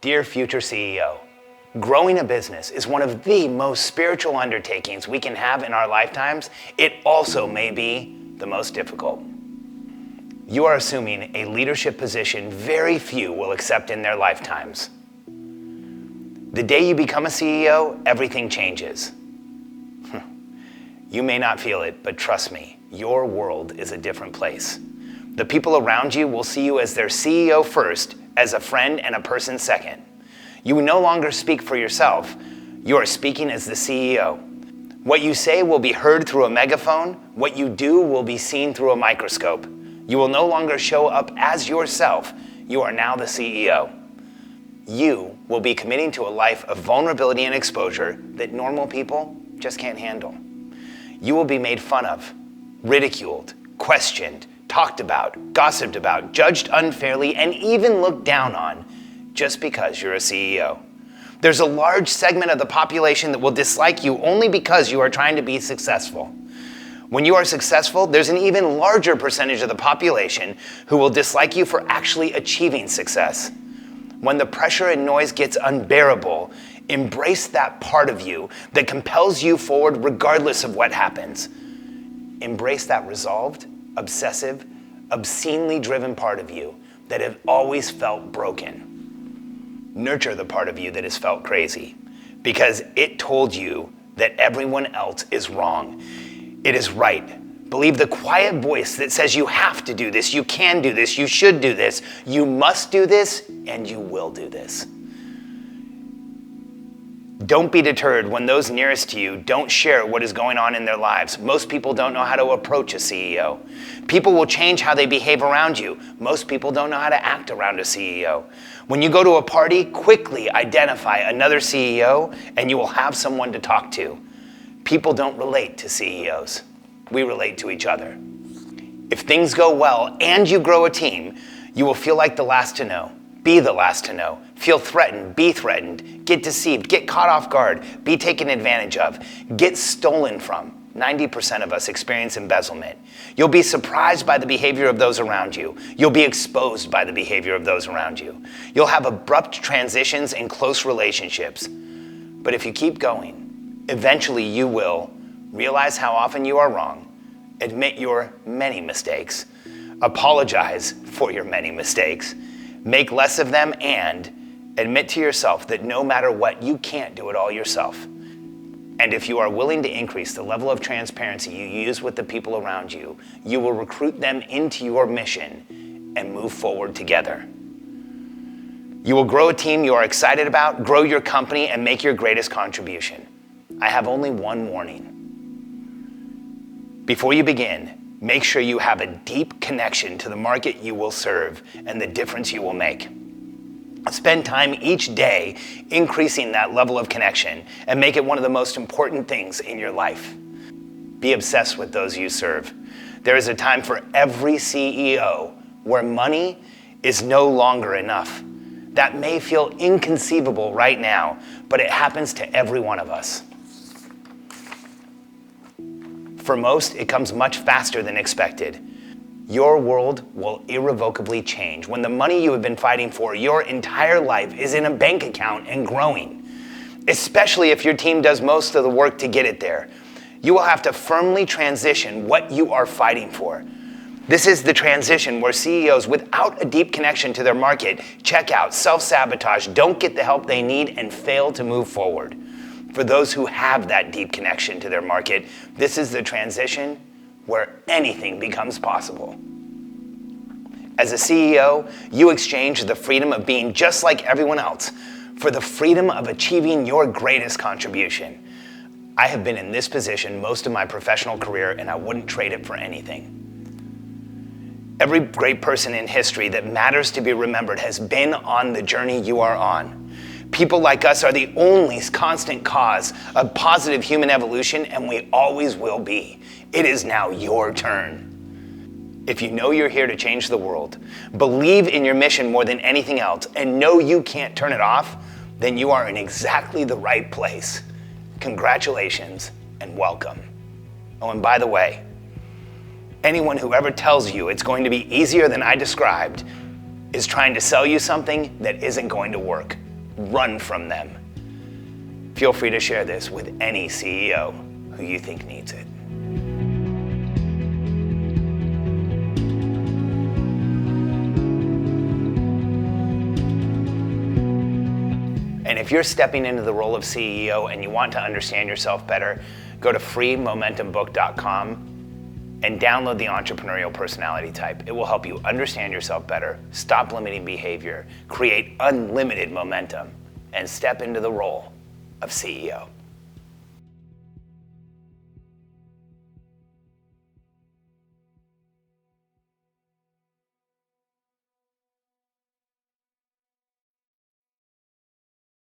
Dear future CEO, growing a business is one of the most spiritual undertakings we can have in our lifetimes. It also may be the most difficult. You are assuming a leadership position very few will accept in their lifetimes. The day you become a CEO, everything changes. You may not feel it, but trust me, your world is a different place. The people around you will see you as their CEO first, as a friend and a person second. You will no longer speak for yourself. You are speaking as the CEO. What you say will be heard through a megaphone. What you do will be seen through a microscope. You will no longer show up as yourself. You are now the CEO. You will be committing to a life of vulnerability and exposure that normal people just can't handle. You will be made fun of, ridiculed, questioned, talked about, gossiped about, judged unfairly, and even looked down on just because you're a CEO. There's a large segment of the population that will dislike you only because you are trying to be successful. When you are successful, there's an even larger percentage of the population who will dislike you for actually achieving success. When the pressure and noise gets unbearable, embrace that part of you that compels you forward regardless of what happens. Embrace that resolved, obsessive, obscenely driven part of you that has always felt broken. Nurture the part of you that has felt crazy because it told you that everyone else is wrong. It is right. Believe the quiet voice that says you have to do this, you can do this, you should do this, you must do this, and you will do this. Don't be deterred when those nearest to you don't share what is going on in their lives. Most people don't know how to approach a CEO. People will change how they behave around you. Most people don't know how to act around a CEO. When you go to a party, quickly identify another CEO and you will have someone to talk to. People don't relate to CEOs. We relate to each other. If things go well and you grow a team, you will feel like the last to know. Be the last to know. Feel threatened, be threatened. Get deceived, get caught off guard, be taken advantage of, get stolen from. 90% of us experience embezzlement. You'll be surprised by the behavior of those around you. You'll be exposed by the behavior of those around you. You'll have abrupt transitions in close relationships. But if you keep going, eventually you will realize how often you are wrong, admit your many mistakes, apologize for your many mistakes, make less of them, and admit to yourself that no matter what, you can't do it all yourself. And if you are willing to increase the level of transparency you use with the people around you, you will recruit them into your mission and move forward together. You will grow a team you are excited about, grow your company, and make your greatest contribution. I have only one warning. Before you begin, make sure you have a deep connection to the market you will serve and the difference you will make. Spend time each day increasing that level of connection and make it one of the most important things in your life. Be obsessed with those you serve. There is a time for every CEO where money is no longer enough. That may feel inconceivable right now, but it happens to every one of us. For most, it comes much faster than expected. Your world will irrevocably change when the money you have been fighting for your entire life is in a bank account and growing, especially if your team does most of the work to get it there. You will have to firmly transition what you are fighting for. This is the transition where CEOs without a deep connection to their market check out, self-sabotage, don't get the help they need, and fail to move forward. For those who have that deep connection to their market, this is the transition where anything becomes possible. As a CEO, you exchange the freedom of being just like everyone else for the freedom of achieving your greatest contribution. I have been in this position most of my professional career, and I wouldn't trade it for anything. Every great person in history that matters to be remembered has been on the journey you are on. People like us are the only constant cause of positive human evolution, and we always will be. It is now your turn. If you know you're here to change the world, believe in your mission more than anything else, and know you can't turn it off, then you are in exactly the right place. Congratulations and welcome. Oh, and by the way, anyone who ever tells you it's going to be easier than I described is trying to sell you something that isn't going to work. run from them. Feel free to share this with any CEO who you think needs it. And if you're stepping into the role of CEO and you want to understand yourself better, go to freemomentumbook.com and download the Entrepreneurial Personality Type. It will help you understand yourself better, stop limiting behavior, create unlimited momentum, and step into the role of CEO.